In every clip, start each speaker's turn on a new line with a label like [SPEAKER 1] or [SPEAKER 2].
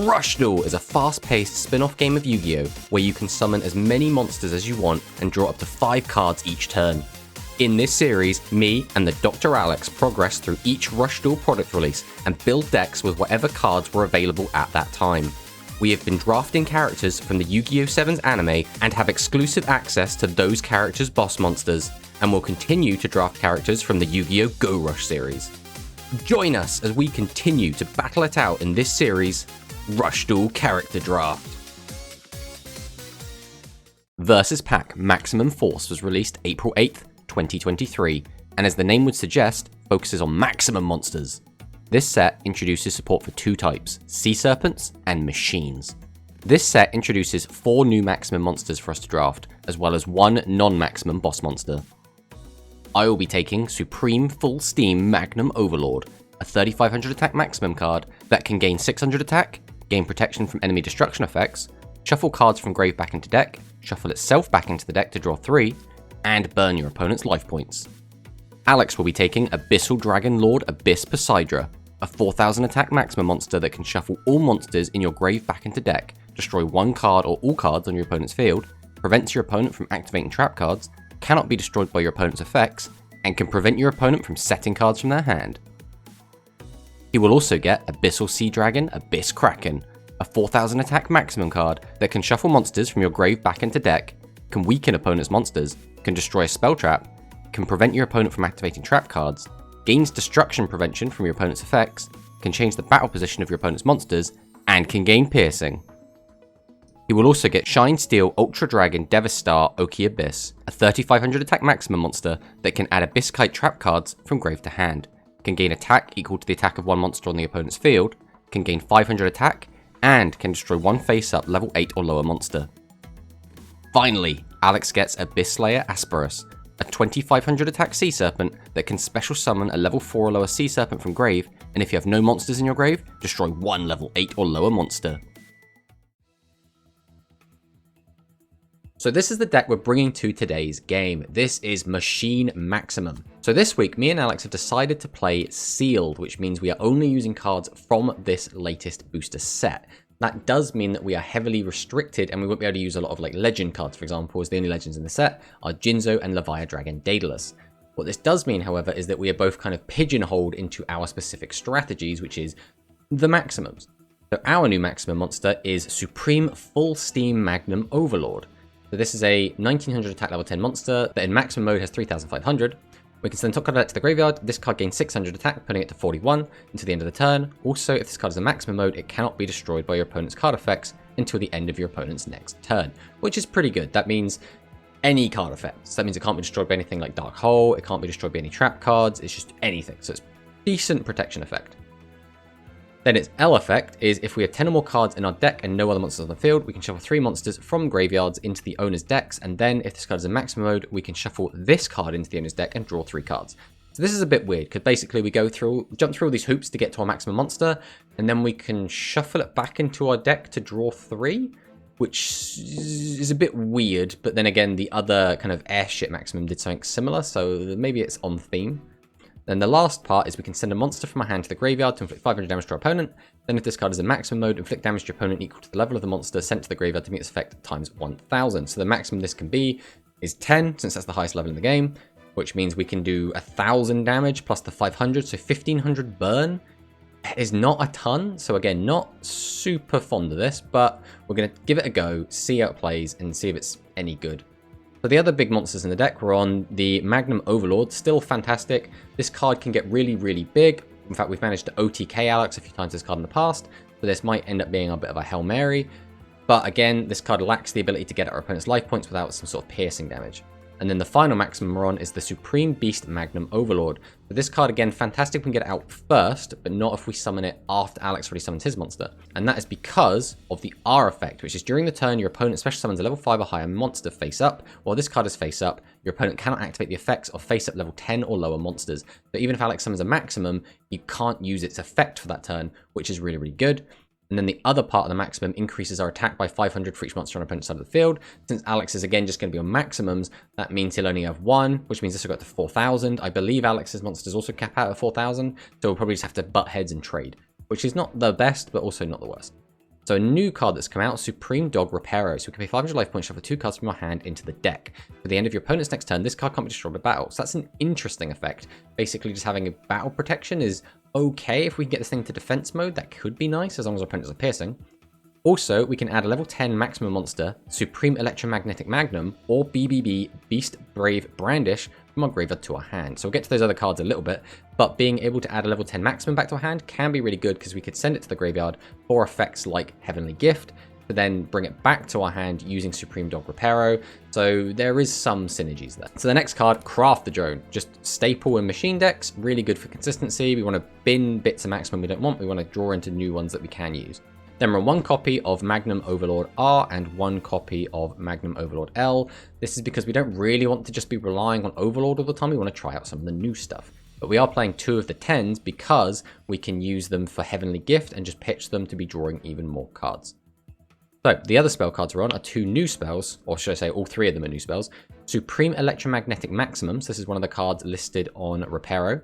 [SPEAKER 1] Rush Duel is a fast-paced spin-off game of Yu-Gi-Oh! Where you can summon as many monsters as you want and draw up to 5 cards each turn. In this series, me and the TheDrAlex progress through each Rush Duel product release and build decks with whatever cards were available at that time. We have been drafting characters from the Yu-Gi-Oh! 7's anime and have exclusive access to those characters' boss monsters, and will continue to draft characters from the Yu-Gi-Oh! Go Rush series. Join us as we continue to battle it out in this series, Rush Duel Character Draft. Versus Pack Maximum Force was released April 8th, 2023, and as the name would suggest, focuses on maximum monsters. This set introduces support for 2 types, Sea Serpents and Machines. This set introduces 4 new maximum monsters for us to draft, as well as 1 non-maximum boss monster. I will be taking Supreme Full Steam Magnum Overlord, a 3500 attack maximum card that can gain 600 attack, gain protection from enemy destruction effects, shuffle cards from grave back into deck, shuffle itself back into the deck to draw 3, and burn your opponent's life points. Alex will be taking Abyssal Dragon Lord Abyss Poseidra, a 4000 attack maximum monster that can shuffle all monsters in your grave back into deck, destroy 1 card or all cards on your opponent's field, prevents your opponent from activating trap cards, cannot be destroyed by your opponent's effects, and can prevent your opponent from setting cards from their hand. He will also get Abyssal Sea Dragon Abyss Kraken, a 4000 attack maximum card that can shuffle monsters from your grave back into deck, can weaken opponent's monsters, can destroy a spell trap, can prevent your opponent from activating trap cards, gains destruction prevention from your opponent's effects, can change the battle position of your opponent's monsters, and can gain piercing. He will also get Shine Steel Ultra Dragon Devastator Oki Abyss, a 3500 attack maximum monster that can add Abyss Kite trap cards from grave to hand, can gain attack equal to the attack of 1 monster on the opponent's field, can gain 500 attack, and can destroy 1 face-up level 8 or lower monster. Finally, Alex gets Abyss Slayer Asperus, a 2500 attack Sea Serpent that can special summon a level 4 or lower Sea Serpent from grave, and if you have no monsters in your grave, destroy 1 level 8 or lower monster. So this is the deck we're bringing to today's game. This is Machine Maximum. So this week, me and Alex have decided to play Sealed, which means we are only using cards from this latest booster set. That does mean that we are heavily restricted and we won't be able to use a lot of like legend cards, for example, as the only legends in the set are Jinzo and Leviathan Dragon Daedalus. What this does mean, however, is that we are both kind of pigeonholed into our specific strategies, which is the maximums. So our new maximum monster is Supreme Full Steam Magnum Overlord. So this is a 1900 attack level 10 monster that in maximum mode has 3500. We can send top card of that to the graveyard. This card gains 600 attack, putting it to 41 until the end of the turn. Also, if this card is in maximum mode, it cannot be destroyed by your opponent's card effects until the end of your opponent's next turn, which is pretty good. That means any card effects. That means it can't be destroyed by anything like Dark Hole, it can't be destroyed by any trap cards, it's just anything. So it's decent protection effect. Then its L effect is if we have 10 or more cards in our deck and no other monsters on the field, we can shuffle 3 monsters from graveyards into the owner's decks, and then if this card is in maximum mode, we can shuffle this card into the owner's deck and draw 3 cards. So this is a bit weird, because basically we jump through all these hoops to get to our maximum monster, and then we can shuffle it back into our deck to draw 3, which is a bit weird, but then again, the other kind of airship maximum did something similar, so maybe it's on theme. Then the last part is we can send a monster from our hand to the graveyard to inflict 500 damage to our opponent. Then if this card is in maximum mode, inflict damage to your opponent equal to the level of the monster sent to the graveyard to meet its effect times 1000. So the maximum this can be is 10, since that's the highest level in the game, which means we can do 1000 damage plus the 500, so 1500 burn. It is not a ton, so again, not super fond of this, but we're going to give it a go, see how it plays, and see if it's any good. So the other big monsters in the deck were on the Magnum Overlord, still fantastic. This card can get really, really big. In fact, we've managed to OTK Alex a few times this card in the past, so this might end up being a bit of a Hail Mary. But again, this card lacks the ability to get at our opponent's life points without some sort of piercing damage. And then the final maximum we're on is the Supreme Beast Magnum Overlord. But this card, again, fantastic, we can get it out first, but not if we summon it after Alex already summons his monster. And that is because of the R effect, which is during the turn, your opponent special summons a level 5 or higher monster face up. While this card is face up, your opponent cannot activate the effects of face up level 10 or lower monsters. So even if Alex summons a maximum, you can't use its effect for that turn, which is really, really good. And then the other part of the maximum increases our attack by 500 for each monster on our opponent's side of the field. Since Alex is again just going to be on maximums, that means he'll only have 1, which means this will go up to 4,000. I believe Alex's monsters also cap out at 4,000, so we'll probably just have to butt heads and trade, which is not the best, but also not the worst. So a new card that's come out, Supreme Dog Reparo. So we can pay 500 life points, shuffle 2 cards from your hand into the deck. At the end of your opponent's next turn, this card can't be destroyed by battle. So that's an interesting effect. Basically, just having a battle protection is okay. If we can get this thing to defense mode, that could be nice, as long as our opponents are piercing. Also, we can add a level 10 maximum monster, Supreme Electromagnetic Magnum, or BBB Beast Brave Brandish from our graveyard to our hand. So we'll get to those other cards a little bit, but being able to add a level 10 maximum back to our hand can be really good because we could send it to the graveyard for effects like Heavenly Gift, to then bring it back to our hand using Supreme Dog Reparo. So there is some synergies there. So the next card, Craft the Drone. Just staple in machine decks, really good for consistency. We want to bin bits of maximum we don't want. We want to draw into new ones that we can use. Then run 1 copy of Magnum Overlord R and 1 copy of Magnum Overlord L. This is because we don't really want to just be relying on Overlord all the time. We want to try out some of the new stuff. But we are playing 2 of the 10s because we can use them for Heavenly Gift and just pitch them to be drawing even more cards. So the other spell cards we're on are 2 new spells, or should I say all 3 of them are new spells. Supreme Electromagnetic Maximums. This is one of the cards listed on Reparo.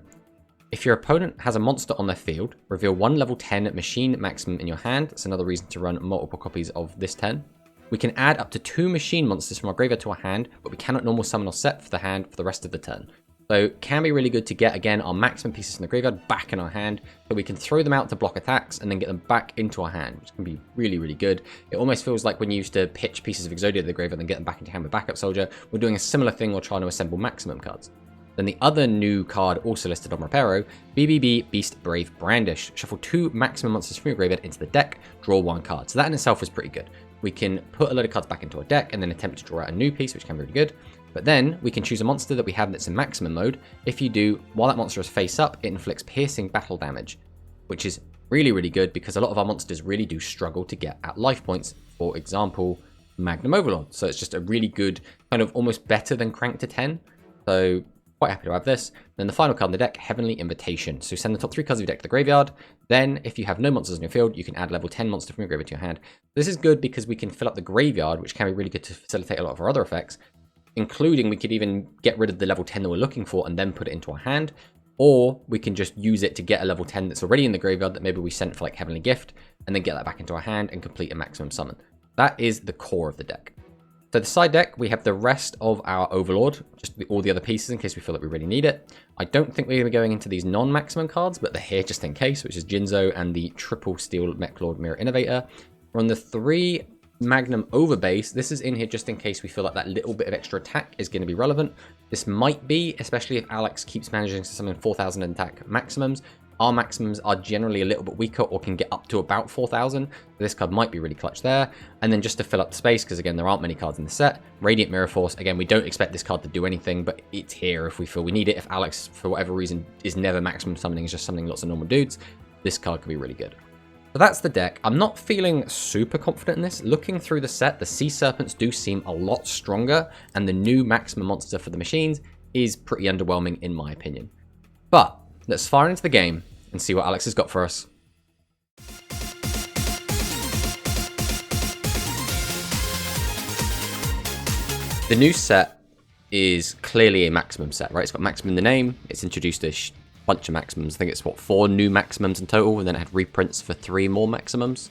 [SPEAKER 1] If your opponent has a monster on their field, reveal 1 level 10 machine maximum in your hand. That's another reason to run multiple copies of this 10. We can add up to 2 machine monsters from our graveyard to our hand, but we cannot normal summon or set for the hand for the rest of the turn. So it can be really good to get, again, our maximum pieces from the graveyard back in our hand, so we can throw them out to block attacks and then get them back into our hand, which can be really, really good. It almost feels like when you used to pitch pieces of Exodia to the graveyard and then get them back into your hand with Backup Soldier, we're doing a similar thing or trying to assemble maximum cards. Then the other new card also listed on Reparo, BBB Beast Brave Brandish. Shuffle 2 maximum monsters from your graveyard into the deck, draw 1 card. So that in itself is pretty good. We can put a load of cards back into our deck and then attempt to draw out a new piece, which can be really good. But then we can choose a monster that we have that's in maximum mode. If you do, while that monster is face up, it inflicts piercing battle damage, which is really, really good because a lot of our monsters really do struggle to get at life points. For example, Magnum Overlord. So it's just a really good, kind of almost better than Crank to 10. So quite happy to have this. Then the final card in the deck, Heavenly Invitation. So send the top 3 cards of your deck to the graveyard. Then, if you have no monsters in your field, you can add a level 10 monster from your graveyard to your hand. This is good because we can fill up the graveyard, which can be really good to facilitate a lot of our other effects, including we could even get rid of the level 10 that we're looking for and then put it into our hand. Or we can just use it to get a level 10 that's already in the graveyard that maybe we sent for like Heavenly Gift, and then get that back into our hand and complete a maximum summon. That is the core of the deck. So the side deck, we have the rest of our Overlord, just all the other pieces in case we feel like we really need it. I don't think we're going to be going into these non-maximum cards, but they're here just in case, which is Jinzo and the triple steel Mechlord Mirror Innovator. We're on the 3 Magnum Overbase. This is in here just in case we feel like that little bit of extra attack is going to be relevant. This might be, especially if Alex keeps managing to summon 4,000 attack maximums. Our maximums are generally a little bit weaker or can get up to about 4,000. This card might be really clutch there. And then just to fill up the space, because again, there aren't many cards in the set, Radiant Mirror Force. Again, we don't expect this card to do anything, but it's here if we feel we need it. If Alex, for whatever reason, is never maximum summoning, is just summoning lots of normal dudes, this card could be really good. So that's the deck. I'm not feeling super confident in this. Looking through the set, the Sea Serpents do seem a lot stronger, and the new maximum monster for the machines is pretty underwhelming in my opinion. But let's fire into the game and see what Alex has got for us. The new set is clearly a maximum set, right? It's got maximum in the name. It's introduced a bunch of maximums. I think it's, what, 4 new maximums in total, and then it had reprints for 3 more maximums.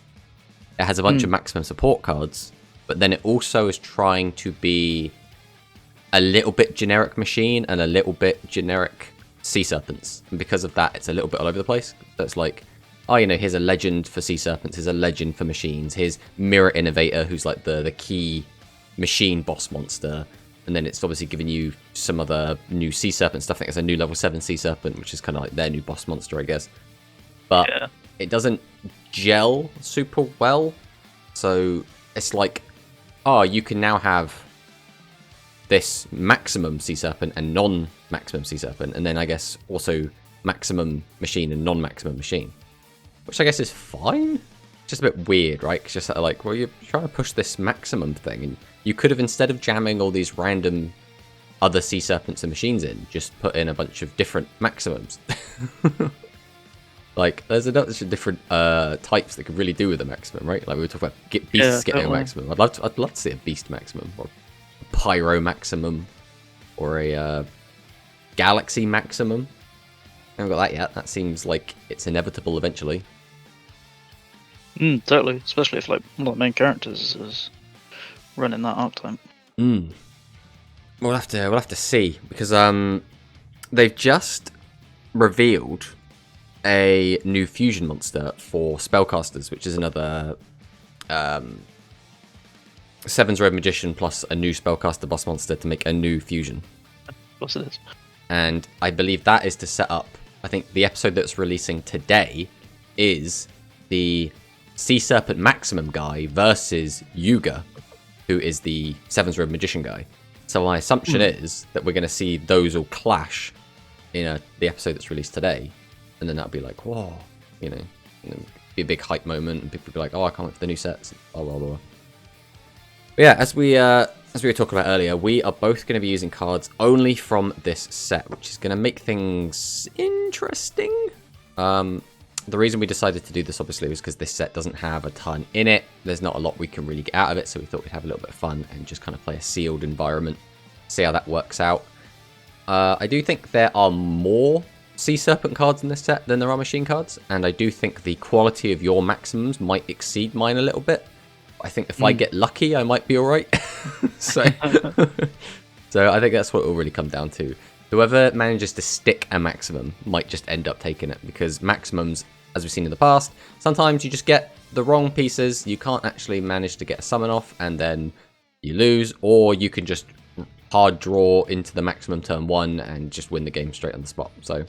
[SPEAKER 1] It has a bunch of maximum support cards, but then it also is trying to be a little bit generic machine and a little bit generic Sea Serpents. And because of that, it's a little bit all over the place. So it's like, oh, you know, here's a legend for Sea Serpents, here's a legend for machines, here's Mirror Innovator, who's like the key machine boss monster. And then it's obviously giving you some other new Sea Serpent stuff. I think it's a new level 7 Sea Serpent, which is kind of like their new boss monster, I guess. But yeah, it doesn't gel super well. So it's like, oh, you can now have this maximum Sea Serpent and non-maximum Sea Serpent. And then I guess also maximum machine and non-maximum machine. Which I guess is fine. Just a bit weird, right? It's just like, well, you're trying to push this maximum thing, and you could have, instead of jamming all these random other Sea Serpents and machines in, just put in a bunch of different maximums. Like, there's a bunch of different types that could really do with a maximum, right? Like we were talking about beasts getting a maximum. I'd love to see a beast maximum, or a pyro maximum, or a galaxy maximum. I haven't got that yet. That seems like it's inevitable eventually.
[SPEAKER 2] Totally, especially if like one of the main characters is running that archetype.
[SPEAKER 1] We'll have to see, because they've just revealed a new fusion monster for spellcasters, which is another Seven's Red Magician plus a new spellcaster boss monster to make a new fusion.
[SPEAKER 2] Of course it is.
[SPEAKER 1] And I believe that is to set up, I think the episode that's releasing today is the Sea Serpent Maximum guy versus Yuga, who is the Seven's Red Magician guy. So my assumption is that we're going to see those all clash in the episode that's released today. And then that'll be like, whoa, you know, be a big hype moment, and people will be like, oh, I can't wait for the new sets, blah, blah, blah. But yeah, as we were talking about earlier, we are both going to be using cards only from this set, which is going to make things interesting. The reason we decided to do this, obviously, was because this set doesn't have a ton in it. There's not a lot we can really get out of it, so we thought we'd have a little bit of fun and just kind of play a sealed environment, see how that works out. I do think there are more Sea Serpent cards in this set than there are machine cards, and I do think the quality of your maximums might exceed mine a little bit. I think if I get lucky, I might be alright. so I think that's what it will really come down to. Whoever manages to stick a maximum might just end up taking it, because maximums, as we've seen in the past, sometimes you just get the wrong pieces, you can't actually manage to get a summon off, and then you lose, or you can just hard draw into the maximum turn 1 and just win the game straight on the spot. So,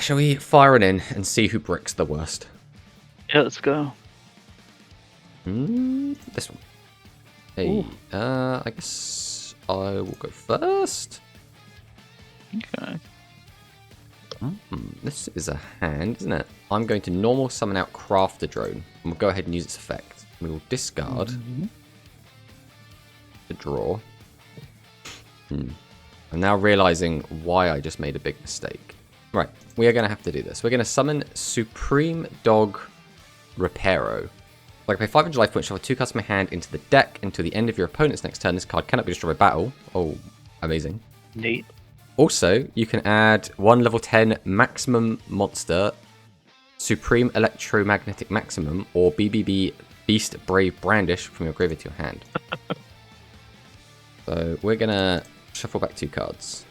[SPEAKER 1] shall we fire it in and see who bricks the worst?
[SPEAKER 2] Yeah, let's go.
[SPEAKER 1] This one. Hey, I guess I will go first.
[SPEAKER 2] Okay.
[SPEAKER 1] This is a hand, isn't it? I'm going to normal summon out Crafter Drone, and we'll go ahead and use its effect. We will discard the draw. I'm now realizing why I just made a big mistake. Right, we are going to have to do this. We're going to summon Supreme Dog Reparo. I can pay 500 life points, shuffle 2 cards from my hand into the deck until the end of your opponent's next turn. This card cannot be destroyed by battle. Oh, amazing.
[SPEAKER 2] Neat.
[SPEAKER 1] Also, you can add 1 level 10 maximum monster, Supreme Electromagnetic Maximum, or BBB Beast Brave Brandish from your graveyard to your hand. So we're going to shuffle back 2 cards,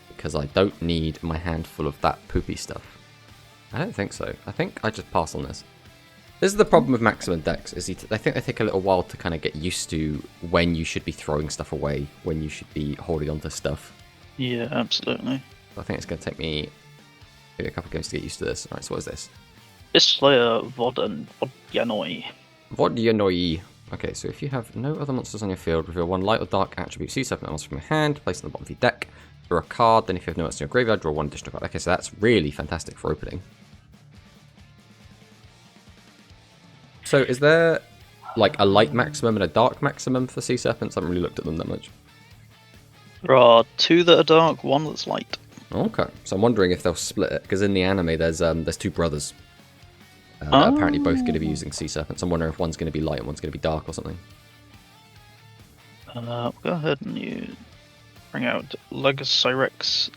[SPEAKER 1] because I don't need my hand full of that poopy stuff. I don't think so. I think I just pass on this. This is the problem with maximum decks, is I think they take a little while to kind of get used to when you should be throwing stuff away, when you should be holding onto stuff.
[SPEAKER 2] Yeah, absolutely.
[SPEAKER 1] I think it's going to take me maybe a couple of games to get used to this. Alright, so what is this?
[SPEAKER 2] This Slayer Vodyanoi.
[SPEAKER 1] Vodyanoi. Okay, so if you have no other monsters on your field, reveal 1 light or dark attribute Sea Serpent monster from your hand, place it on the bottom of your deck, draw a card, then if you have no monsters in your graveyard, draw 1 additional card. Okay, so that's really fantastic for opening. So is there like a light maximum and a dark maximum for Sea Serpents? I haven't really looked at them that much.
[SPEAKER 2] There are 2 that are dark, 1 that's light.
[SPEAKER 1] Okay, so I'm wondering if they'll split it, because in the anime there's 2 brothers that are apparently both going to be using Sea Serpents. I'm wondering if one's going to be light and one's going to be dark or something.
[SPEAKER 2] Go ahead and you bring out Legorex.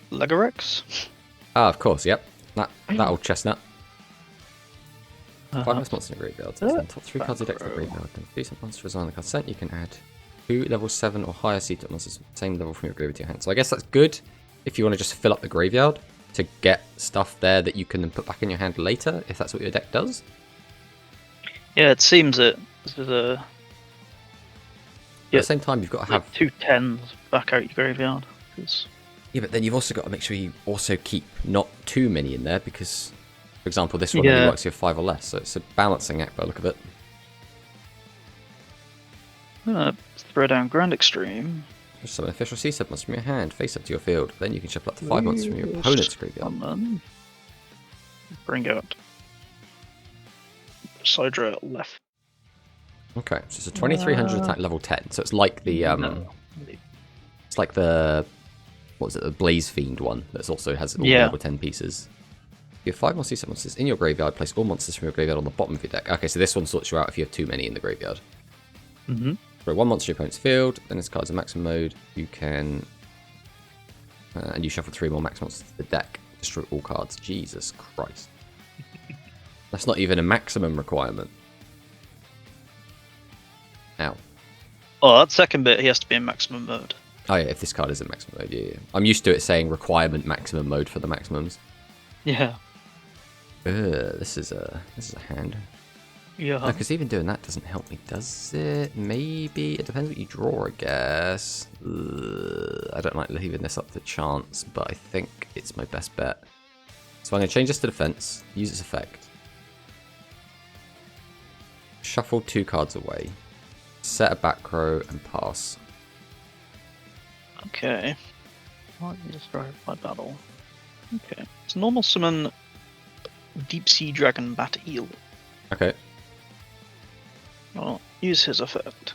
[SPEAKER 1] Ah, of course, yep. That old chestnut. 5 monsters in the graveyard. The top 3 cards of the deck to the graveyard. Then decent monsters on the card sent. You can add 2 level 7 or higher Sea Serpent monsters, same level from your graveyard to your hand. So I guess that's good if you want to just fill up the graveyard to get stuff there that you can then put back in your hand later, if that's what your deck does.
[SPEAKER 2] Yeah, it seems it. This is
[SPEAKER 1] At the same time, you've got to have
[SPEAKER 2] 2 10s back out your graveyard.
[SPEAKER 1] Yeah, but then you've also got to make sure you also keep not too many in there, because, for example, this one only works with 5 or less, so it's a balancing act by the look of it.
[SPEAKER 2] I'm gonna throw down Grand Extreme.
[SPEAKER 1] Just summon official Sea Serpent monster from your hand, face up to your field. Then you can shuffle up to 5 monsters from your opponent's graveyard.
[SPEAKER 2] Bring out Sidra left.
[SPEAKER 1] Okay, so it's a 2300 attack level 10. So it's like the it's like the what was it, the Blaze Fiend one that also has all level 10 pieces. You have 5 more Sea Serpent monsters in your graveyard. Place all monsters from your graveyard on the bottom of your deck. Okay, so this one sorts you out if you have too many in the graveyard. Throw 1 monster in your opponent's field, then this card's in maximum mode. You can and you shuffle 3 more max monsters to the deck. Destroy all cards. Jesus Christ. That's not even a maximum requirement. Ow.
[SPEAKER 2] Oh, that second bit, he has to be in maximum mode.
[SPEAKER 1] Oh yeah, if this card is in maximum mode, yeah. I'm used to it saying requirement maximum mode for the maximums.
[SPEAKER 2] Yeah.
[SPEAKER 1] This is a hand.
[SPEAKER 2] Yeah.
[SPEAKER 1] No, because even doing that doesn't help me, does it? Maybe. It depends what you draw, I guess. I don't like leaving this up to chance, but I think it's my best bet. So I'm going to change this to defense, use its effect. Shuffle 2 cards away. Set a back row and pass.
[SPEAKER 2] Okay. Might be destroyed by battle. Okay. It's normal summon Deep Sea Dragon Bat Eel.
[SPEAKER 1] Okay.
[SPEAKER 2] I'll use his effect.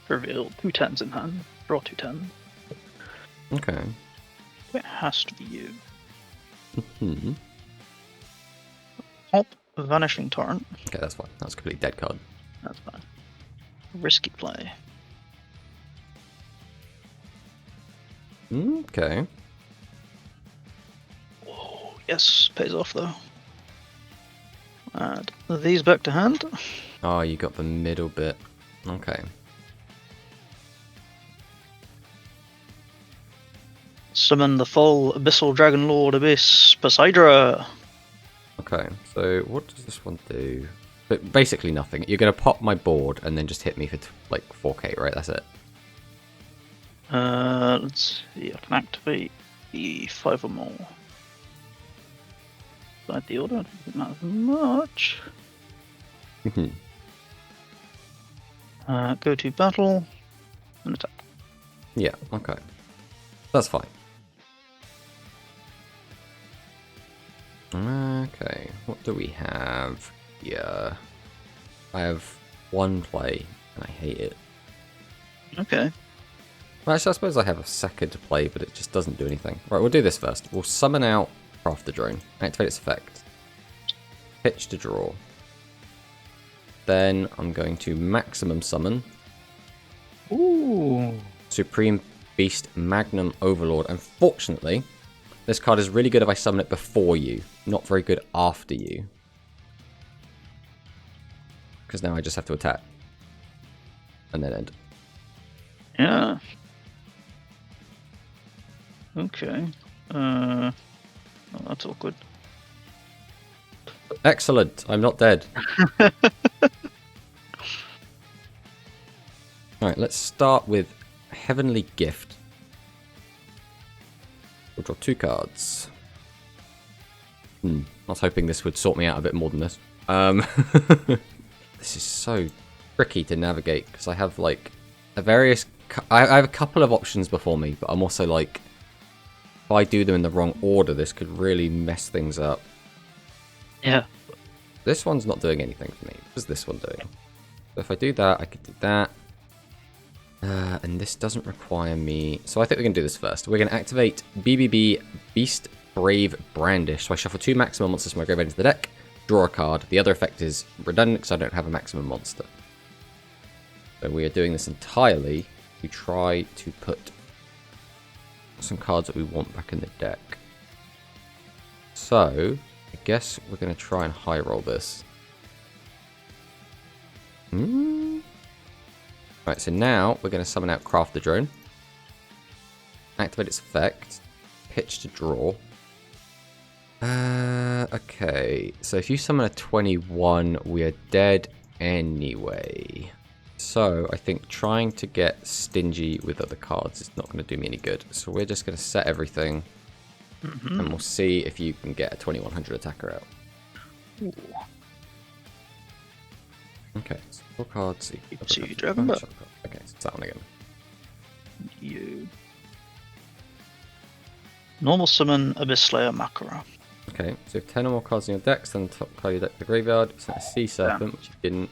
[SPEAKER 2] Reveal 2 10s in hand. Draw 2 10s.
[SPEAKER 1] Okay.
[SPEAKER 2] It has to be you.
[SPEAKER 1] Hmm.
[SPEAKER 2] Hop Vanishing Torrent.
[SPEAKER 1] Okay, that's fine. That's a completely dead card.
[SPEAKER 2] That's fine. Risky play.
[SPEAKER 1] Okay.
[SPEAKER 2] Oh, yes, pays off though. Add these back to hand.
[SPEAKER 1] Oh, you got the middle bit. Okay.
[SPEAKER 2] Summon the full Abyssal Dragon Lord Abyss Poseidra.
[SPEAKER 1] Okay, so what does this one do? But basically nothing. You're going to pop my board and then just hit me for like 4k, right? That's it.
[SPEAKER 2] Let's see, I can activate the 5 or more. Inside the order, not much. Go to battle and attack.
[SPEAKER 1] Yeah, okay. That's fine. Okay, what do we have here? I have 1 play, and I hate it.
[SPEAKER 2] Okay.
[SPEAKER 1] Well, actually, I suppose I have a second to play, but it just doesn't do anything. Right, we'll do this first. We'll summon out Craft the Drone, activate its effect, pitch to draw. Then I'm going to maximum summon
[SPEAKER 2] Ooh.
[SPEAKER 1] Supreme Beast Magnum Overlord. Unfortunately, this card is really good if I summon it before you, not very good after you. Because now I just have to attack. And then end.
[SPEAKER 2] Yeah. Okay. Oh, that's awkward.
[SPEAKER 1] Excellent. I'm not dead. Alright, let's start with Heavenly Gift. We'll draw 2 cards. I was hoping this would sort me out a bit more than this. This is so tricky to navigate because I have like I have a couple of options before me, but I'm also like, if I do them in the wrong order, this could really mess things up.
[SPEAKER 2] Yeah.
[SPEAKER 1] This one's not doing anything for me. What is this one doing? So if I do that, I could do that. And this doesn't require me. So I think we're going to do this first. We're going to activate BBB Beast Brave Brandish. So I shuffle 2 maximum monsters from my graveyard into the deck, draw a card. The other effect is redundant because I don't have a maximum monster. So we are doing this entirely to try to put some cards that we want back in the deck. So I guess we're going to try and high roll this. Right, so now we're going to summon out Craft the Drone. Activate its effect. Pitch to draw. Okay, so if you summon a 21, we are dead anyway. So I think trying to get stingy with other cards is not going to do me any good. So we're just going to set everything. And we'll see if you can get a 2100 attacker out.
[SPEAKER 2] Ooh.
[SPEAKER 1] Okay, so 4 cards.
[SPEAKER 2] So you Dragon Bat.
[SPEAKER 1] Okay, so that one again.
[SPEAKER 2] You. Normal summon Abyss Slayer Makara.
[SPEAKER 1] Okay, so if 10 or more cards in your deck, then top card your deck to the graveyard. It's a Sea Serpent, which you didn't.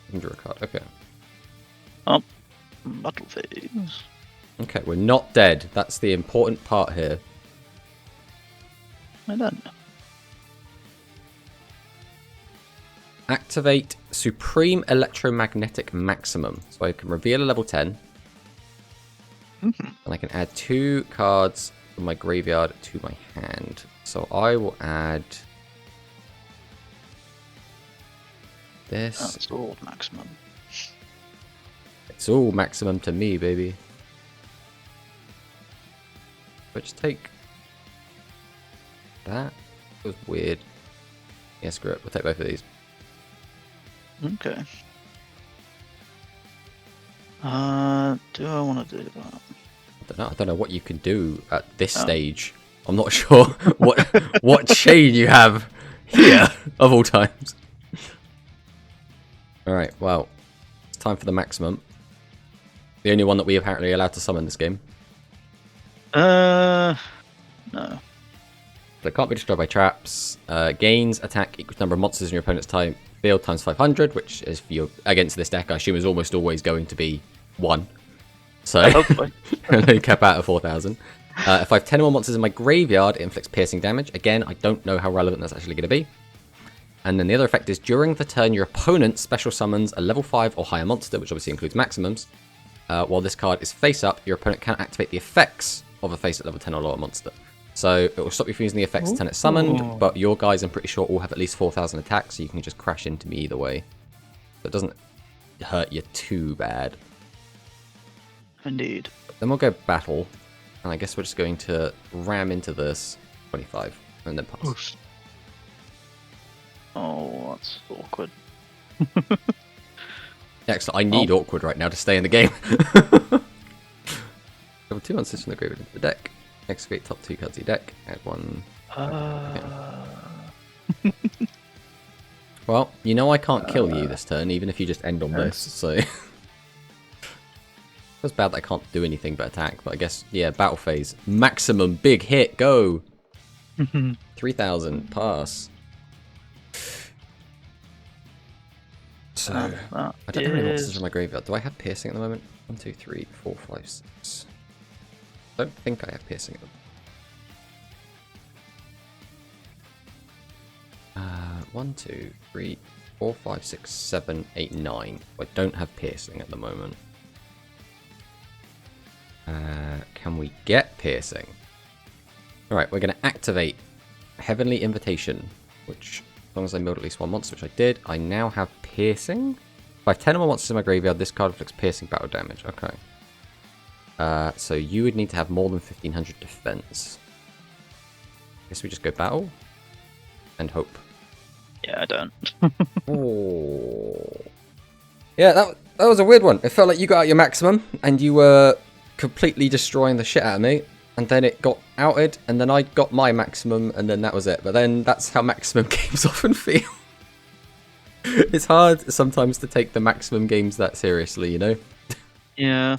[SPEAKER 1] You can draw a card. Okay.
[SPEAKER 2] Oh, battle phase.
[SPEAKER 1] Okay, we're not dead. That's the important part here.
[SPEAKER 2] I don't know.
[SPEAKER 1] Activate Supreme Electromagnetic Maximum. So I can reveal a level 10. And I can add 2 cards from my graveyard to my hand. So I will add this.
[SPEAKER 2] That's all maximum.
[SPEAKER 1] It's all maximum to me, baby. But just take that. It was weird. Yeah, screw it. We'll take both of these.
[SPEAKER 2] Okay. Do I want to do that?
[SPEAKER 1] I don't know what you can do at this stage. I'm not sure what chain you have here of all times. All right. Well, it's time for the maximum. The only one that we apparently are allowed to summon this game.
[SPEAKER 2] No.
[SPEAKER 1] So it can't be destroyed by traps. Gains attack equals number of monsters in your opponent's time field times 500, which is for your against this deck. I assume is almost always going to be 1. So
[SPEAKER 2] Hopefully.
[SPEAKER 1] only cap out at 4,000. If I have 10 or more monsters in my graveyard, it inflicts piercing damage. Again, I don't know how relevant that's actually going to be. And then the other effect is during the turn, your opponent special summons a level 5 or higher monster, which obviously includes maximums. While this card is face up, your opponent can activate the effects of a face at level 10 or lower monster. So it will stop you from using the effects to turn it summoned, but your guys, I'm pretty sure, all have at least 4,000 attacks, so you can just crash into me either way. So it doesn't hurt you too bad.
[SPEAKER 2] Indeed.
[SPEAKER 1] Then we'll go battle, and I guess we're just going to ram into this 25, and then pass.
[SPEAKER 2] Oof. Oh, that's awkward.
[SPEAKER 1] Excellent. I need awkward right now to stay in the game. Level 2 monsters from the graveyard into the deck. Excavate top 2 cards of your deck. Add 1. Well, you know I can't kill you this turn, even if you just end on this, so... It's bad that I can't do anything but attack, but I guess, yeah, battle phase. Maximum big hit, go! 3,000, pass. So, I don't have any monsters in my graveyard. Do I have piercing at the moment? 1, 2, 3, 4, 5, 6. I don't think I have piercing at the moment. 1, 2, 3, 4, 5, 6, 7, 8, 9. I don't have piercing at the moment. Can we get piercing? Alright, we're going to activate Heavenly Invitation, which, as long as I milled at least one monster, which I did, I now have piercing. If I have 10 or more monsters in my graveyard, this card inflicts piercing battle damage. Okay. So you would need to have more than 1,500 defense. Guess we just go battle and hope.
[SPEAKER 2] Yeah, I don't.
[SPEAKER 1] Oh. Yeah, that was a weird one. It felt like you got out your maximum and you were completely destroying the shit out of me, and then it got outed, and then I got my maximum, and then that was it. But then that's how maximum games often feel. It's hard sometimes to take the maximum games that seriously, you know?
[SPEAKER 2] Yeah.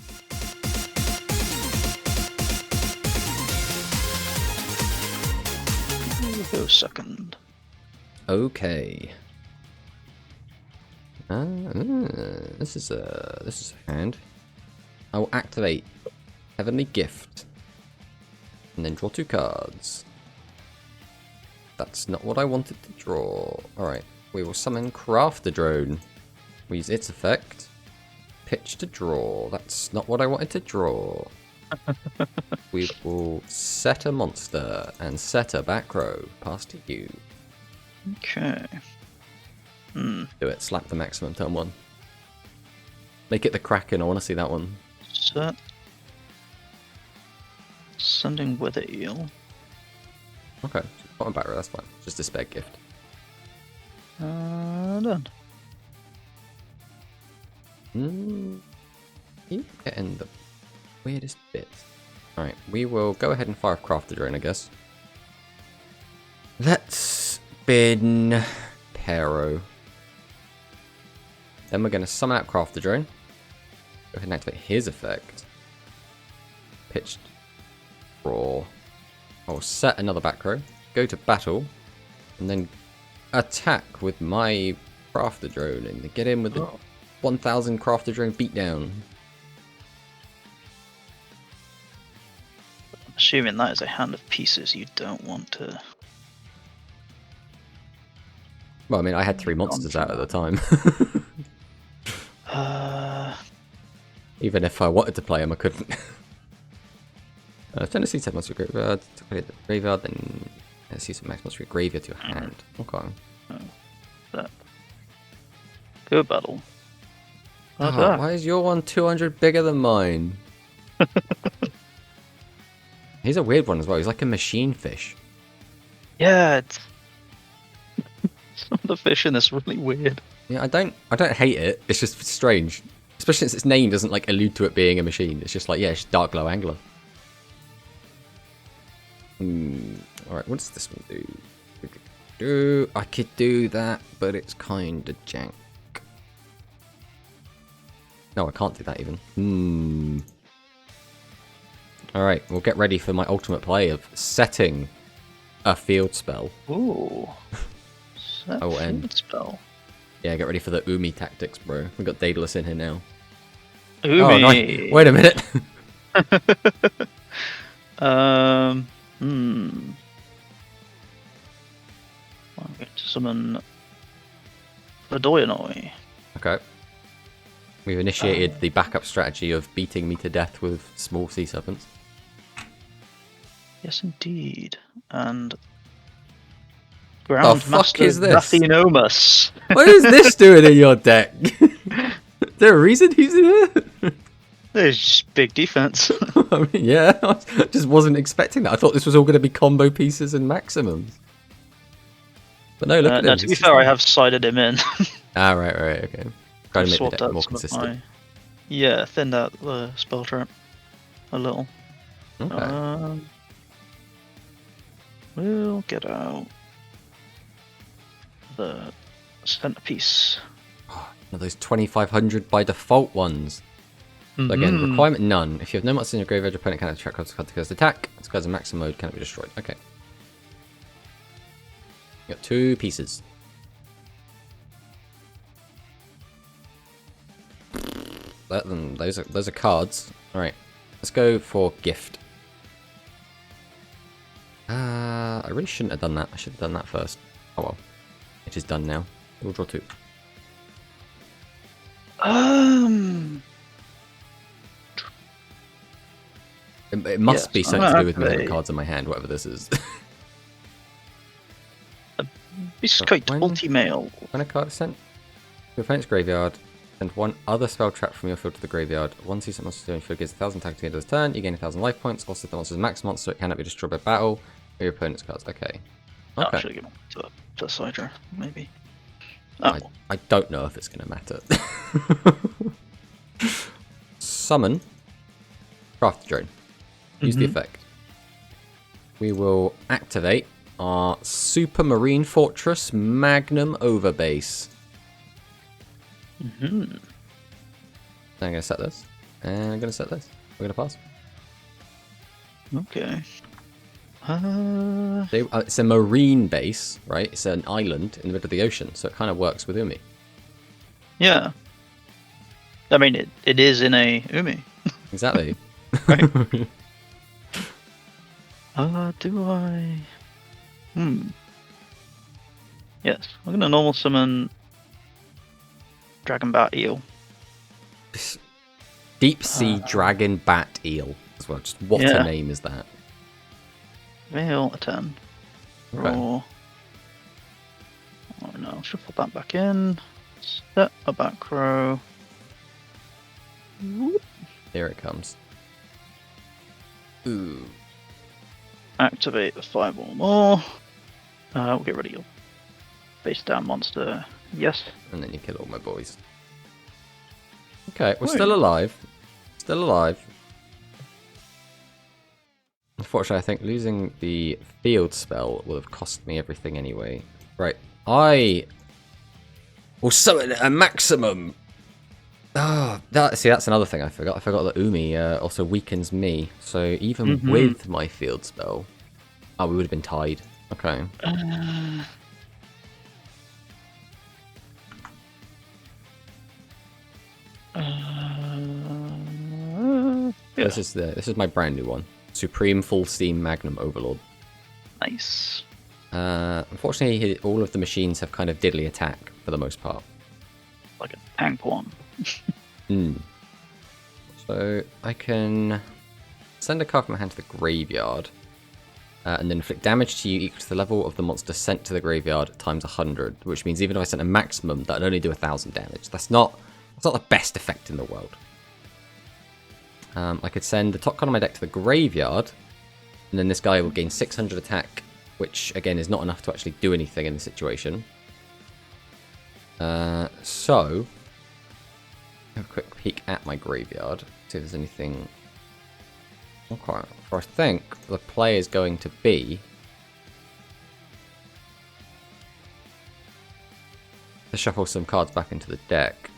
[SPEAKER 2] We'll go second.
[SPEAKER 1] Okay. This is a hand. I will activate Heavenly Gift and then draw 2 cards. That's not what I wanted to draw. Alright, we will summon Craft the Drone. We use its effect. Pitch to draw. That's not what I wanted to draw. We will set a monster and set a back row. Pass to you.
[SPEAKER 2] Okay.
[SPEAKER 1] Do it. Slap the maximum turn 1. Make it the Kraken. I want to see that one.
[SPEAKER 2] Set. Sending Weather Eel.
[SPEAKER 1] Okay. Bottom back row. That's fine. Just a spare gift.
[SPEAKER 2] Done.
[SPEAKER 1] Keep getting the weirdest bits. Alright, we will go ahead and fire off Craft the Drone, I guess. Let's spin Pero. Then we're going to summon out Craft the Drone. Go ahead and activate his effect. Pitched. Draw. I'll set another back row. Go to battle. And then attack with my Craft the Drone. And get in with the 1,000 Craft the Drone beatdown.
[SPEAKER 2] Assuming that is a hand of pieces you don't want to...
[SPEAKER 1] Well, I mean, I had 3 monsters out at the time. Even if I wanted to play them, I couldn't. Tennessee said monster graveyard. To play the graveyard, then see some max monster graveyard to your hand. Okay.
[SPEAKER 2] That. do a battle.
[SPEAKER 1] Oh, why is your one 200 bigger than mine? He's a weird one as well. He's like a machine fish.
[SPEAKER 2] Yeah, it's some of the fish in this really weird.
[SPEAKER 1] Yeah, I don't hate it. It's just strange, especially since its name doesn't like allude to it being a machine. It's just like, yeah, it's dark glow angler. All right, what does this one do? I could do that, but it's kind of jank. No, I can't do that even. All right, we'll get ready for my ultimate play of setting a field spell.
[SPEAKER 2] Ooh. Set
[SPEAKER 1] Oh, and
[SPEAKER 2] field spell.
[SPEAKER 1] Yeah, get ready for the Umi tactics, bro. We've got Daedalus in here now.
[SPEAKER 2] Umi.
[SPEAKER 1] Oh, nice. Wait a minute.
[SPEAKER 2] I'm going to summon Vadoyanoi.
[SPEAKER 1] Okay. We've initiated the backup strategy of beating me to death with small sea serpents.
[SPEAKER 2] Yes, indeed. And
[SPEAKER 1] The fuck
[SPEAKER 2] Grandmaster
[SPEAKER 1] is this?
[SPEAKER 2] Rathenomus.
[SPEAKER 1] What is this doing in your deck? Is there a reason he's in here?
[SPEAKER 2] There's just big defense.
[SPEAKER 1] I mean, yeah, I just wasn't expecting that. I thought this was all going to be combo pieces and maximums. But no, look at him.
[SPEAKER 2] No, to be fair, I have sided him in.
[SPEAKER 1] Ah, right, okay. Trying to make the
[SPEAKER 2] Swapped
[SPEAKER 1] deck
[SPEAKER 2] out
[SPEAKER 1] more
[SPEAKER 2] some of
[SPEAKER 1] consistent.
[SPEAKER 2] Yeah, thinned out the spell trap a little.
[SPEAKER 1] Okay.
[SPEAKER 2] We'll get out the centerpiece.
[SPEAKER 1] Now those 2500 by default ones. So again, requirement none. If you have no monsters in your graveyard, your opponent cannot track cards to cast attack. This card's in maximum mode, cannot be destroyed. Okay. You got 2 pieces. Those are cards. Alright. Let's go for gift. I really shouldn't have done that. I should have done that first. Oh well. It is done now. We'll draw 2. It must be something to do with me having cards in my hand, whatever this is.
[SPEAKER 2] Biscuit ulti-mail.
[SPEAKER 1] When a card is sent to your opponent's graveyard, send 1 other spell trap from your field to the graveyard. 1 season monster to your field gets 1000 attack to the end of this turn. You gain 1000 life points. Also, the monster's max monster, it cannot be destroyed by battle or your opponent's cards. Okay.
[SPEAKER 2] I should have given it to Sidra, maybe. Oh.
[SPEAKER 1] I don't know if it's going to matter. Summon Craft Drone. Use the effect. We will activate our Super Marine Fortress Magnum Overbase. I'm going to set this. And I'm going to set this. We're going to pass.
[SPEAKER 2] Okay.
[SPEAKER 1] It's a marine base, right? It's an island in the middle of the ocean, so it kind of works with Umi.
[SPEAKER 2] Yeah. I mean, it is in a Umi.
[SPEAKER 1] Exactly.
[SPEAKER 2] Right. Do I? Yes, I'm gonna normal summon Dragon Bat Eel.
[SPEAKER 1] Deep Sea Dragon Bat Eel as well. Just what a name is that?
[SPEAKER 2] Veil a 10.
[SPEAKER 1] Okay.
[SPEAKER 2] Oh no, shuffle that back in. Set a back row. Whoop.
[SPEAKER 1] Here it comes. Ooh.
[SPEAKER 2] Activate the 5 or more. We'll get rid of your face down monster. Yes.
[SPEAKER 1] And then you kill all my boys. Okay, we're still alive. Still alive. Unfortunately, I think losing the field spell will have cost me everything anyway. Right. I will summon a maximum. See, that's another thing I forgot. I forgot that Umi also weakens me. So even with my field spell, we would have been tied. Okay.
[SPEAKER 2] Yeah.
[SPEAKER 1] This is my brand new one. Supreme Full Steam Magnum Overlord.
[SPEAKER 2] Nice.
[SPEAKER 1] Unfortunately, all of the machines have kind of diddly attack for the most part.
[SPEAKER 2] Like a tank one.
[SPEAKER 1] So I can send a card from my hand to the graveyard. And then inflict damage to you equal to the level of the monster sent to the graveyard times 100, which means even if I sent a maximum, that'd only do 1,000 damage. That's not the best effect in the world. I could send the top card of my deck to the graveyard, and then this guy will gain 600 attack, which again is not enough to actually do anything in this situation. So, have a quick peek at my graveyard, see if there's anything. Okay, for I think the play is going to be to shuffle some cards back into the deck.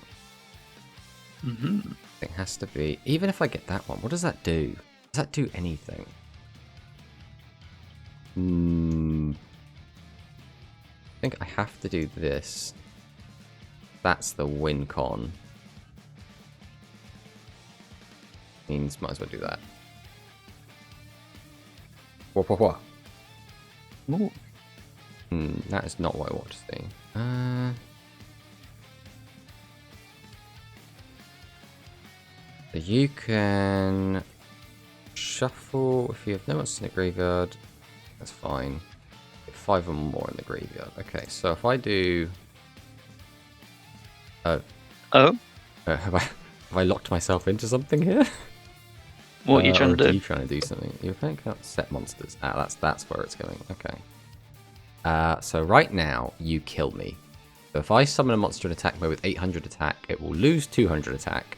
[SPEAKER 1] It has to be, even if I get that one, what does that do? Does that do anything? I think I have to do this. That's the win con. Means might as well do that. What?
[SPEAKER 2] Ooh.
[SPEAKER 1] That is not what I want to see. So you can shuffle if you have no monsters in the graveyard. That's fine. Get 5 or more in the graveyard. Okay, so if I do. Have I locked myself into something here?
[SPEAKER 2] What are you trying to do?
[SPEAKER 1] Are you trying to do something? Your opponent cannot set monsters. That's where it's going. Okay. So right now, you kill me. So if I summon a monster in attack mode with 800 attack, it will lose 200 attack,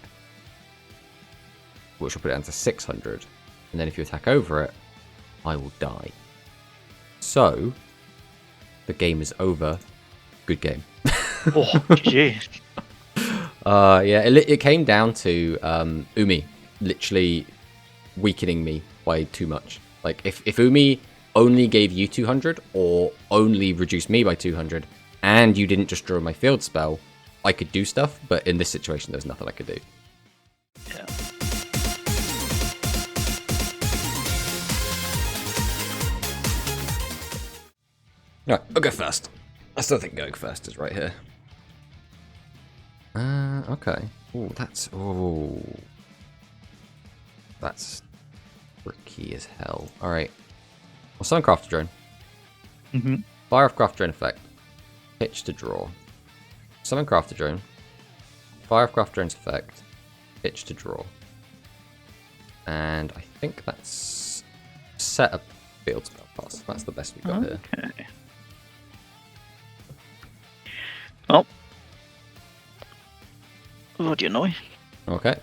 [SPEAKER 1] which will put it down to 600. And then if you attack over it, I will die. So, the game is over. Good game.
[SPEAKER 2] Oh, GG.
[SPEAKER 1] Yeah, it came down to Umi literally weakening me by too much. Like, if Umi only gave you 200 or only reduced me by 200 and you didn't just draw my field spell, I could do stuff, but in this situation there's nothing I could do.
[SPEAKER 2] Yeah.
[SPEAKER 1] Right, I'll go first. I still think going first is right here. Okay. That's tricky as hell. Alright. Well, summon Crafter Drone. Fire off Crafter Drone effect. Pitch to draw. Summon Crafter Drone. Fire off Crafter Drone's effect. Pitch to draw. And I think that's set a field spell pass. That's the best we've got here.
[SPEAKER 2] Okay. Oh. Vodyanoi.
[SPEAKER 1] Okay.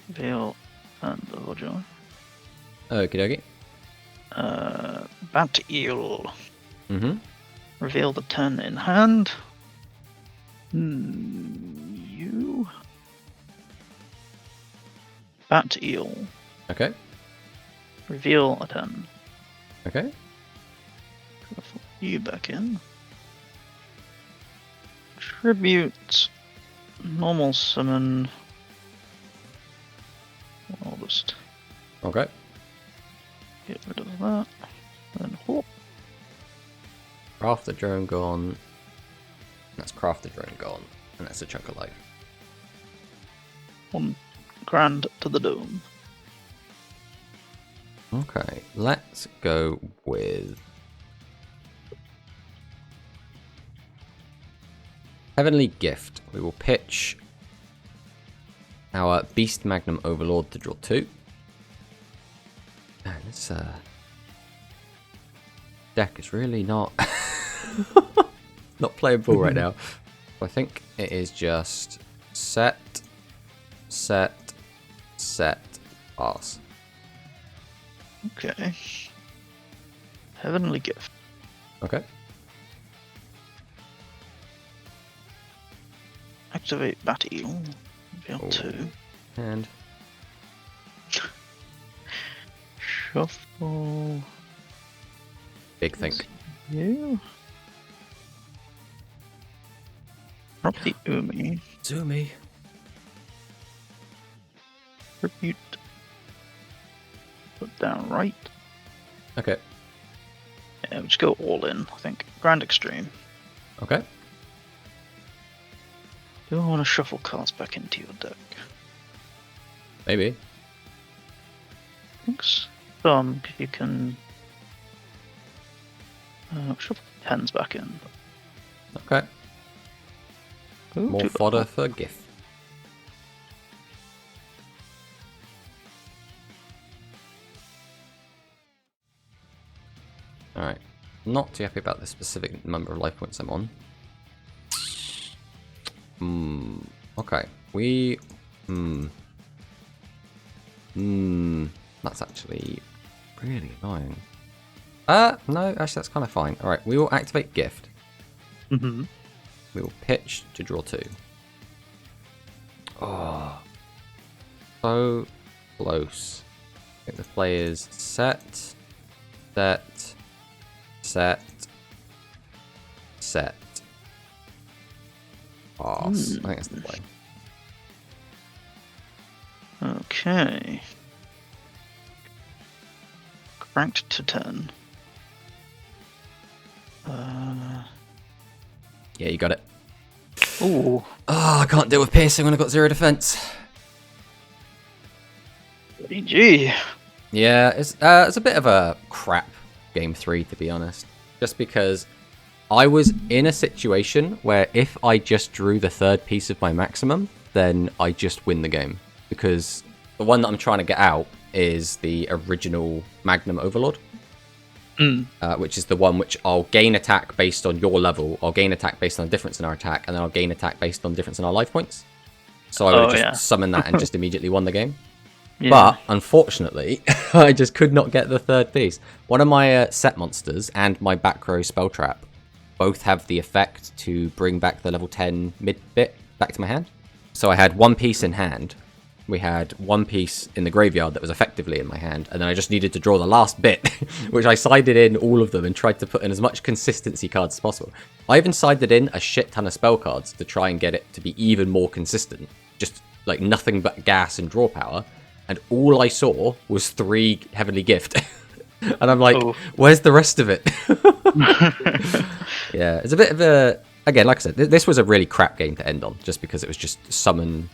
[SPEAKER 2] Veil and the Vodyanoi.
[SPEAKER 1] Okie
[SPEAKER 2] Bat Eel.
[SPEAKER 1] dokie.
[SPEAKER 2] Reveal the turn in hand. You. Bat Eel.
[SPEAKER 1] Okay.
[SPEAKER 2] Reveal a turn.
[SPEAKER 1] Okay.
[SPEAKER 2] Put you back in. Tribute. Normal summon. I'll just
[SPEAKER 1] Okay.
[SPEAKER 2] get rid of that. And whoop.
[SPEAKER 1] Craft the drone gone. That's craft the drone gone. And that's a chunk of life.
[SPEAKER 2] 1 grand to the dome.
[SPEAKER 1] Okay, let's go with Heavenly Gift. We will pitch our Beast Magnum Overlord to draw 2. And this deck is really not playable right now. I think it is just set, pass.
[SPEAKER 2] Okay. Heavenly Gift.
[SPEAKER 1] Okay.
[SPEAKER 2] Activate Bat Eel. Reveal
[SPEAKER 1] Oh.
[SPEAKER 2] 2.
[SPEAKER 1] And
[SPEAKER 2] Shuffle.
[SPEAKER 1] big think.
[SPEAKER 2] You. Drop the Umi.
[SPEAKER 1] Zoomy.
[SPEAKER 2] Tribute. Put down right.
[SPEAKER 1] Okay.
[SPEAKER 2] Yeah, just go all in, I think. Grand Extreme.
[SPEAKER 1] Okay.
[SPEAKER 2] Do I want to shuffle cards back into your deck?
[SPEAKER 1] Maybe.
[SPEAKER 2] I think some you can Should put 10s back in.
[SPEAKER 1] Okay.
[SPEAKER 2] Ooh,
[SPEAKER 1] More
[SPEAKER 2] too
[SPEAKER 1] fodder
[SPEAKER 2] bad.
[SPEAKER 1] for GIF. Alright. Not too happy about the specific number of life points I'm on. Okay. That's actually really annoying. No, actually that's kind of fine. Alright, we will activate Gift.
[SPEAKER 2] Mm-hmm.
[SPEAKER 1] We will pitch to draw 2. Oh. So close. Get the players set. Pass. I think that's the play.
[SPEAKER 2] Okay. Cranked to 10.
[SPEAKER 1] Yeah, you got it.
[SPEAKER 2] Ooh.
[SPEAKER 1] Oh, I can't deal with piercing when I've got 0 defense.
[SPEAKER 2] GG.
[SPEAKER 1] Yeah, it's a bit of a crap game 3, to be honest. Just because I was in a situation where if I just drew the third piece of my maximum, then I just win the game. Because the one that I'm trying to get out is the original Magnum Overlord. Which is the one which I'll gain attack based on your level, I'll gain attack based on the difference in our attack, and then I'll gain attack based on the difference in our life points. So I would just summon that and just immediately won the game. Yeah. But, unfortunately, I just could not get the third piece. One of my set monsters and my back row spell trap both have the effect to bring back the level 10 mid bit back to my hand. So I had one piece in hand. We had one piece in the graveyard that was effectively in my hand, and then I just needed to draw the last bit, which I sided in all of them and tried to put in as much consistency cards as possible. I even sided in a shit ton of spell cards to try and get it to be even more consistent. Just like nothing but gas and draw power, and all I saw was 3 heavily gift. And I'm like, where's the rest of it? Yeah, it's a bit of a... Again, like I said, this was a really crap game to end on, just because it was just summon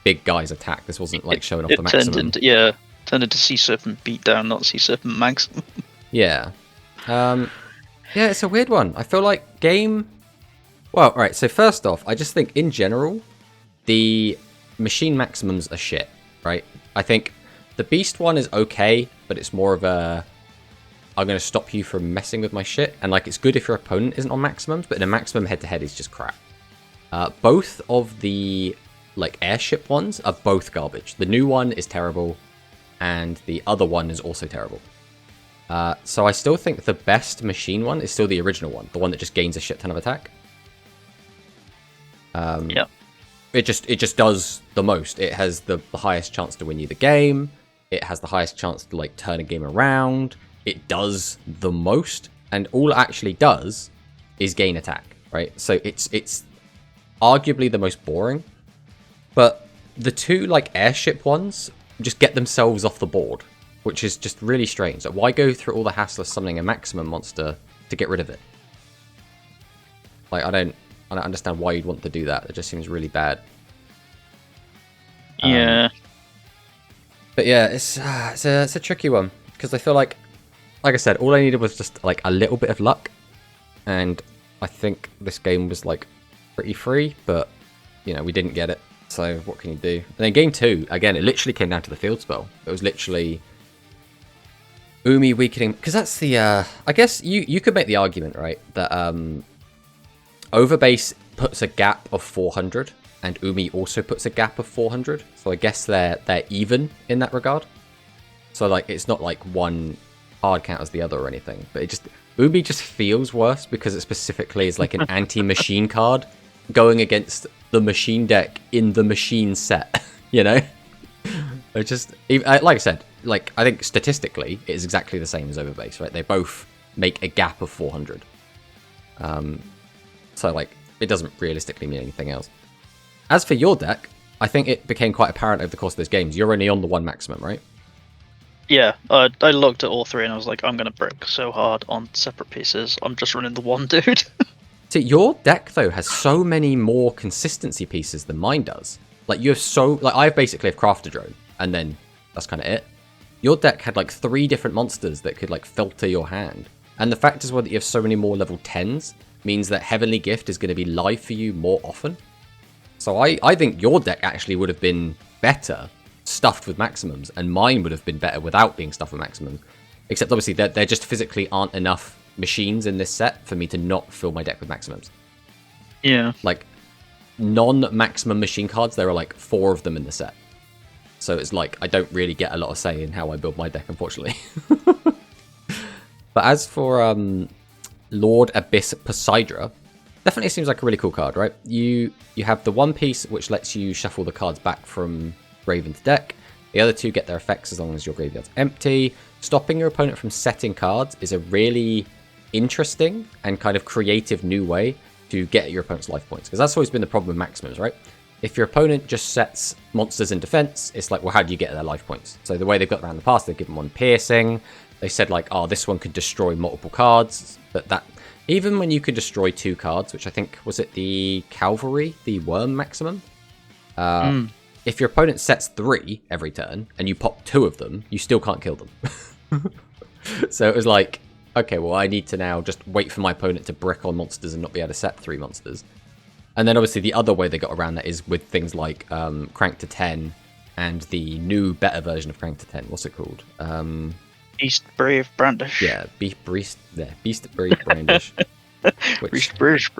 [SPEAKER 1] big guys attack. This wasn't like showing off the maximum.
[SPEAKER 2] Turned into Sea Serpent Beatdown, not Sea Serpent Maximum.
[SPEAKER 1] Yeah. Yeah, it's a weird one. I feel like game... Well, alright, so first off, I just think in general, the machine maximums are shit, right? I think the beast one is okay, but it's more of a... I'm going to stop you from messing with my shit. And like, it's good if your opponent isn't on maximums, but in a maximum head-to-head is just crap. Both of the like airship ones are both garbage. The new one is terrible, and the other one is also terrible. So I still think the best machine one is still the original one, the one that just gains a shit ton of attack.
[SPEAKER 2] Yeah.
[SPEAKER 1] It just does the most. It has the highest chance to win you the game. It has the highest chance to like turn a game around. It does the most, and all it actually does is gain attack, right? So it's arguably the most boring. But the two like airship ones just get themselves off the board, which is just really strange. Like, why go through all the hassle of summoning a maximum monster to get rid of it? Like, I don't understand why you'd want to do that. It just seems really bad.
[SPEAKER 2] Yeah.
[SPEAKER 1] But yeah, it's a tricky one, because I feel like I said, all I needed was just like a little bit of luck, and I think this game was like pretty free, but you know, we didn't get it. So what can you do? And then game 2, again, it literally came down to the field spell. It was literally Umi weakening, because that's the I guess you could make the argument, right, that Overbase puts a gap of 400 and Umi also puts a gap of 400. So I guess they're even in that regard. So like, it's not like one hard count as the other or anything, but it just, Umi just feels worse because it specifically is like an anti-machine card going against the machine deck in the machine set, you know? It just, like I said, like, I think statistically it is exactly the same as Overbase, right? They both make a gap of 400. So like, it doesn't realistically mean anything else. As for your deck, I think it became quite apparent over the course of those games. You're only on the one maximum, right?
[SPEAKER 2] Yeah, I looked at all 3 and I was like, I'm going to brick so hard on separate pieces. I'm just running the one dude.
[SPEAKER 1] See, your deck, though, has so many more consistency pieces than mine does. Like, you have I basically have Crafter Drone, and then that's kind of it. Your deck had, like, 3 different monsters that could, like, filter your hand. And the fact as well that you have so many more level 10s means that Heavenly Gift is going to be live for you more often. So I think your deck actually would have been better stuffed with maximums, and mine would have been better without being stuffed with maximums. Except obviously there just physically aren't enough machines in this set for me to not fill my deck with maximums.
[SPEAKER 2] Yeah.
[SPEAKER 1] Like, non-maximum machine cards, there are like 4 of them in the set. So it's like, I don't really get a lot of say in how I build my deck, unfortunately. But as for Lord Abyss Poseidra, definitely seems like a really cool card, right? You have the one piece which lets you shuffle the cards back from grave into deck. The other 2 get their effects as long as your graveyard's empty. Stopping your opponent from setting cards is a really interesting and kind of creative new way to get at your opponent's life points. Because that's always been the problem with maximums, right? If your opponent just sets monsters in defense, it's like, well, how do you get their life points? So the way they've got around the past, they've given one piercing. They said like, oh, this one could destroy multiple cards. But that, even when you could destroy 2 cards, which I think, was it the Cavalry, the Worm maximum? If your opponent sets 3 every turn and you pop 2 of them, you still can't kill them. So it was like, okay, well, I need to now just wait for my opponent to brick on monsters and not be able to set 3 monsters. And then obviously the other way they got around that is with things like Crank to 10 and the new, better version of Crank to 10. What's it called?
[SPEAKER 2] Beast Brave Brandish.
[SPEAKER 1] Yeah, Beast Brave Brandish.
[SPEAKER 2] Beast Brish.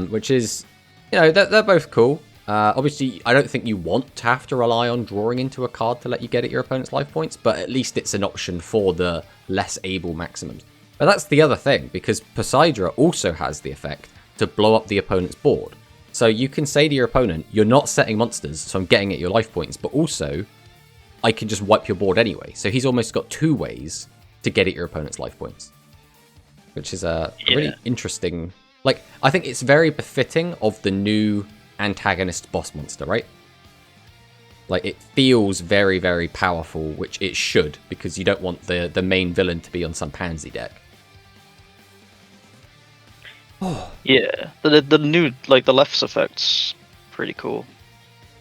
[SPEAKER 1] Which is, you know, they're both cool. Obviously, I don't think you want to have to rely on drawing into a card to let you get at your opponent's life points, but at least it's an option for the less able maximums. But that's the other thing, because Poseidra also has the effect to blow up the opponent's board. So you can say to your opponent, you're not setting monsters, so I'm getting at your life points, but also, I can just wipe your board anyway. So he's almost got 2 ways to get at your opponent's life points. Which is a really interesting... Like, I think it's very befitting of the new antagonist boss monster, right? Like, it feels very, very powerful, which it should, because you don't want the main villain to be on some pansy deck.
[SPEAKER 2] Yeah, the new, like, the left's effect's pretty cool.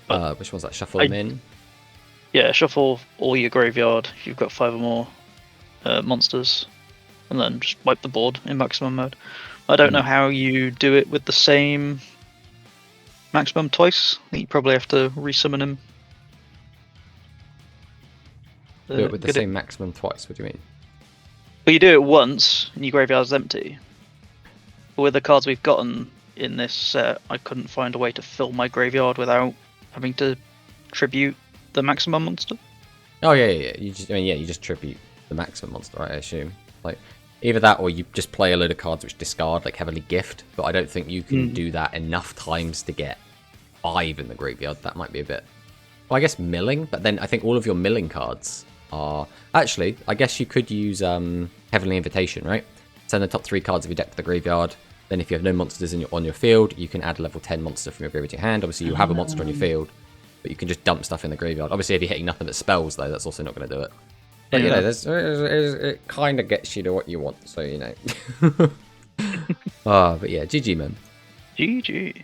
[SPEAKER 1] Which one's that? Shuffle them in?
[SPEAKER 2] Yeah, shuffle all your graveyard if you've got 5 or more monsters, and then just wipe the board in maximum mode. I don't know how you do it with the same maximum twice. I think you probably have to resummon him.
[SPEAKER 1] Do it with the same maximum twice, what do you mean?
[SPEAKER 2] But you do it once, and your graveyard's empty. But with the cards we've gotten in this set, I couldn't find a way to fill my graveyard without having to tribute the maximum monster.
[SPEAKER 1] Oh yeah. You just tribute the maximum monster, right? I assume. Like, either that or you just play a load of cards which discard, like Heavenly Gift. But I don't think you can do that enough times to get 5 in the graveyard. That might be a bit... Well, I guess milling, but then I think all of your milling cards are... Actually, I guess you could use Heavenly Invitation, right? Send the top 3 cards of your deck to the graveyard. Then if you have no monsters on your field, you can add a level 10 monster from your graveyard to your hand. Obviously, you have a monster on your field, but you can just dump stuff in the graveyard. Obviously, if you're hitting nothing but spells, though, that's also not going to do it. But, you know, it kind of gets you to what you want, so, you know. But yeah, GG, man.
[SPEAKER 2] GG.